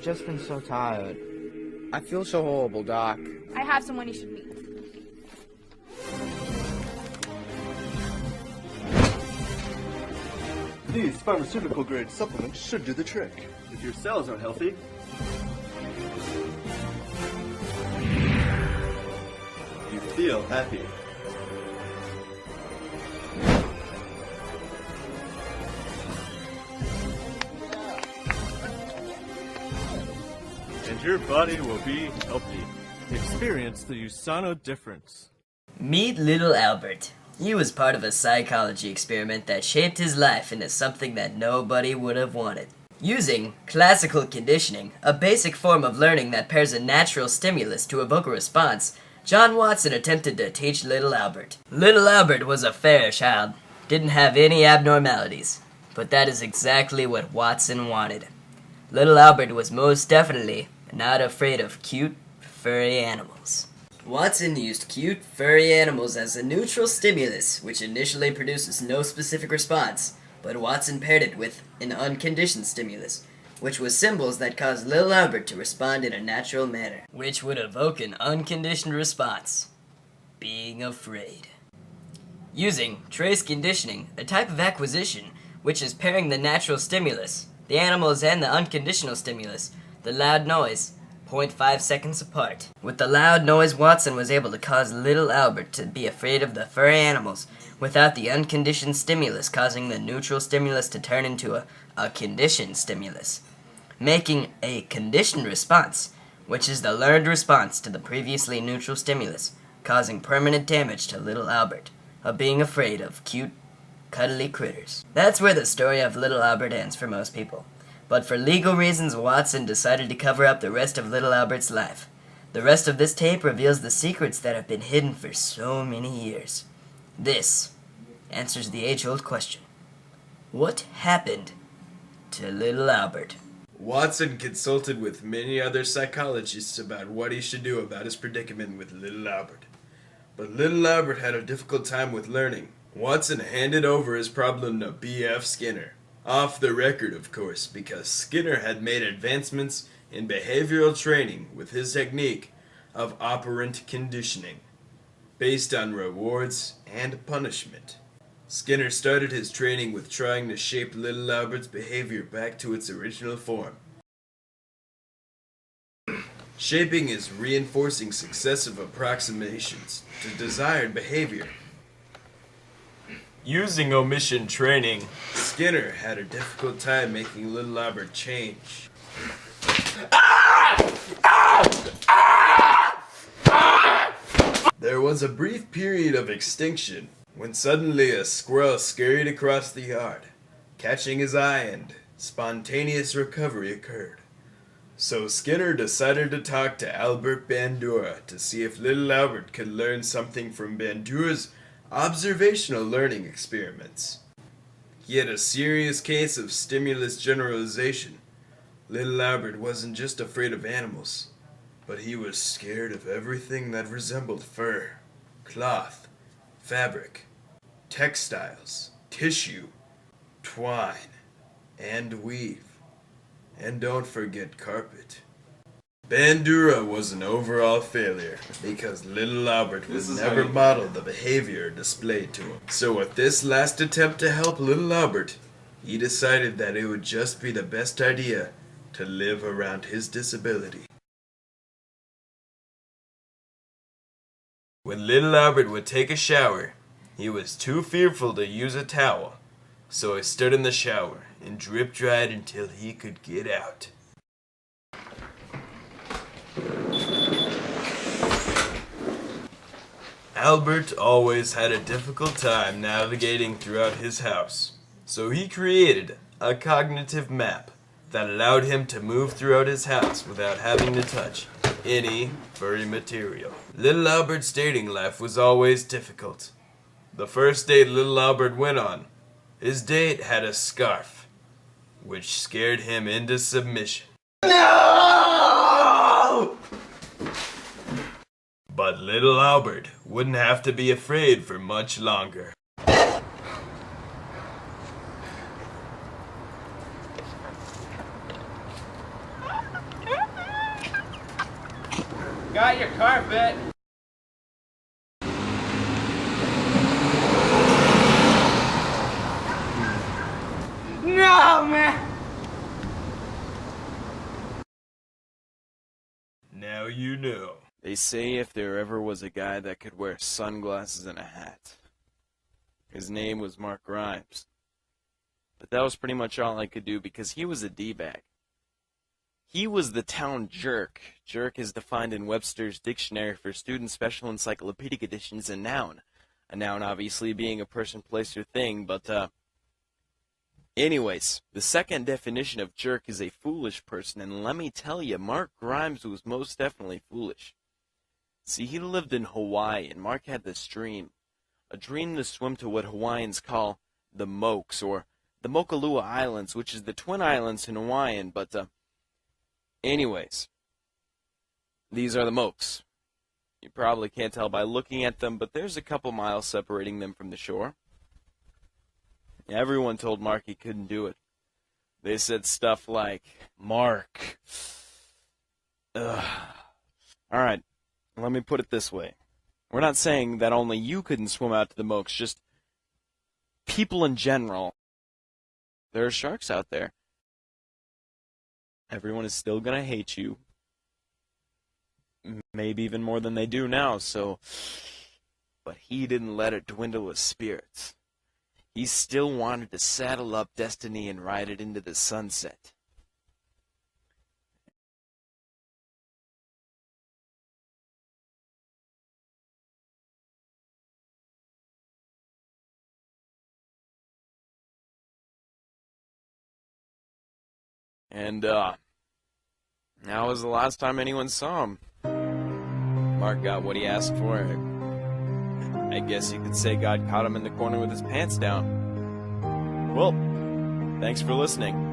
just been so tired. I feel so horrible, Doc. I have someone you should meet. These pharmaceutical-grade supplements should do the trick. If your cells are healthy, you feel happy. And your body will be healthy. Experience the Usano difference. Meet little Albert. He was part of a psychology experiment that shaped his life into something that nobody would have wanted. Using classical conditioning, a basic form of learning that pairs a natural stimulus to evoke a response, John Watson attempted to teach little Albert. Little Albert was a fair child, didn't have any abnormalities, but that is exactly what Watson wanted. Little Albert was most definitely not afraid of cute, furry animals. Watson used cute, furry animals as a neutral stimulus, which initially produces no specific response, but Watson paired it with an unconditioned stimulus, which was symbols that caused little Albert to respond in a natural manner, which would evoke an unconditioned response: being afraid. Using trace conditioning, a type of acquisition, which is pairing the natural stimulus, the animals, and the unconditional stimulus, the loud noise, 0.5 seconds apart. With the loud noise, Watson was able to cause little Albert to be afraid of the furry animals without the unconditioned stimulus causing the neutral stimulus to turn into a conditioned stimulus, making a conditioned response, which is the learned response to the previously neutral stimulus, causing permanent damage to little Albert, of being afraid of cute, cuddly critters. That's where the story of little Albert ends for most people. But for legal reasons, Watson decided to cover up the rest of little Albert's life. The rest of this tape reveals the secrets that have been hidden for so many years. This answers the age-old question: what happened to little Albert? Watson consulted with many other psychologists about what he should do about his predicament with little Albert. But little Albert had a difficult time with learning. Watson handed over his problem to B.F. Skinner. Off the record, of course, because Skinner had made advancements in behavioral training with his technique of operant conditioning, based on rewards and punishment. Skinner started his training with trying to shape little Albert's behavior back to its original form. Shaping is reinforcing successive approximations to desired behavior. Using omission training, Skinner had a difficult time making little Albert change. There was a brief period of extinction when suddenly a squirrel scurried across the yard, catching his eye, and spontaneous recovery occurred. So Skinner decided to talk to Albert Bandura to see if little Albert could learn something from Bandura's observational learning experiments. He had a serious case of stimulus generalization. Little Albert wasn't just afraid of animals, but he was scared of everything that resembled fur, cloth, fabric, textiles, tissue, twine, and weave. And don't forget carpet. Bandura was an overall failure because little Albert would never model the behavior displayed to him. So with this last attempt to help little Albert, he decided that it would just be the best idea to live around his disability. When little Albert would take a shower, he was too fearful to use a towel, so he stood in the shower and drip dried until he could get out. Albert always had a difficult time navigating throughout his house, so he created a cognitive map that allowed him to move throughout his house without having to touch any furry material. Little Albert's dating life was always difficult. The first date little Albert went on, his date had a scarf, which scared him into submission. No! But little Albert wouldn't have to be afraid for much longer. Got your carpet. No, man. Now you know. They say if there ever was a guy that could wear sunglasses and a hat, his name was Mark Grimes. But that was pretty much all I could do because he was a D-bag. He was the town jerk. Jerk is defined in Webster's Dictionary for Student Special Encyclopedic Edition as a noun. A noun obviously being a person, place, or thing, but, anyways, the second definition of jerk is a foolish person, and let me tell you, Mark Grimes was most definitely foolish. See, he lived in Hawaii, and Mark had this dream. A dream to swim to what Hawaiians call the Mokes, or the Mokalua Islands, which is the Twin Islands in Hawaiian, but, anyways, these are the Mokes. You probably can't tell by looking at them, but there's a couple miles separating them from the shore. Everyone told Mark he couldn't do it. They said stuff like, Mark. Ugh. All right, let me put it this way. We're not saying that only you couldn't swim out to the Mokes, just people in general. There are sharks out there. Everyone is still going to hate you. Maybe even more than they do now, so... But he didn't let it dwindle his spirits. He still wanted to saddle up destiny and ride it into the sunset. And, now was the last time anyone saw him. Mark got what he asked for. I guess you could say God caught him in the corner with his pants down. Well, thanks for listening.